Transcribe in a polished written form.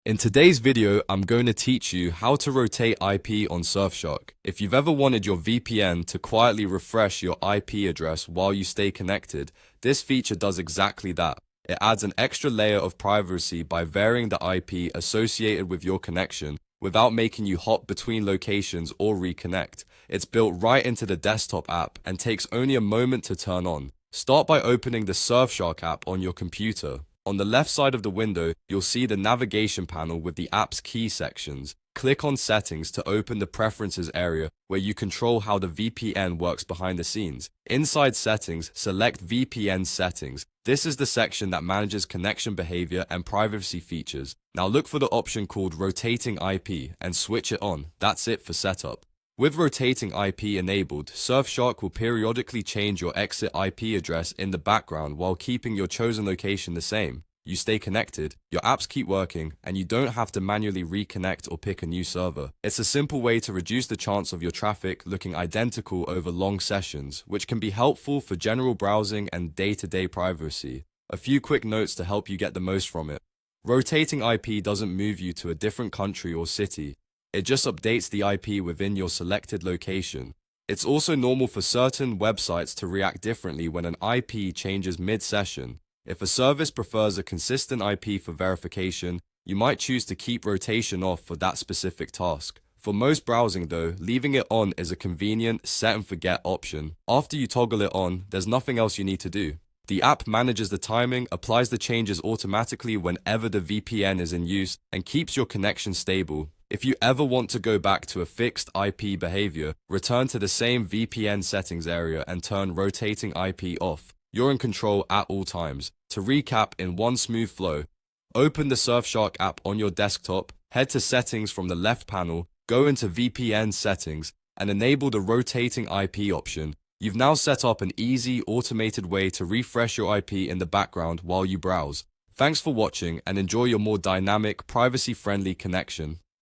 In today's video, I'm going to teach you how to rotate IP on Surfshark. If you've ever wanted your VPN to quietly refresh your IP address while you stay connected, this feature does exactly that. It adds an extra layer of privacy by varying the IP associated with your connection without making you hop between locations or reconnect. It's built right into the desktop app and takes only a moment to turn on. Start by opening the Surfshark app on your computer. On the left side of the window, you'll see the navigation panel with the app's key sections. Click on Settings to open the Preferences area where you control how the VPN works behind the scenes. Inside Settings, select VPN Settings. This is the section that manages connection behavior and privacy features. Now look for the option called Rotating IP and switch it on. That's it for setup. With rotating IP enabled, Surfshark will periodically change your exit IP address in the background while keeping your chosen location the same. You stay connected, your apps keep working, and you don't have to manually reconnect or pick a new server. It's a simple way to reduce the chance of your traffic looking identical over long sessions, which can be helpful for general browsing and day-to-day privacy. A few quick notes to help you get the most from it. Rotating IP doesn't move you to a different country or city. It just updates the IP within your selected location. It's also normal for certain websites to react differently when an IP changes mid-session. If a service prefers a consistent IP for verification, you might choose to keep rotation off for that specific task. For most browsing though, leaving it on is a convenient set and forget option. After you toggle it on, there's nothing else you need to do. The app manages the timing, applies the changes automatically whenever the VPN is in use, and keeps your connection stable. If you ever want to go back to a fixed IP behavior, return to the same VPN settings area and turn rotating IP off. You're in control at all times. To recap in one smooth flow, open the Surfshark app on your desktop, head to Settings from the left panel, go into VPN settings, and enable the rotating IP option. You've now set up an easy, automated way to refresh your IP in the background while you browse. Thanks for watching and enjoy your more dynamic, privacy-friendly connection.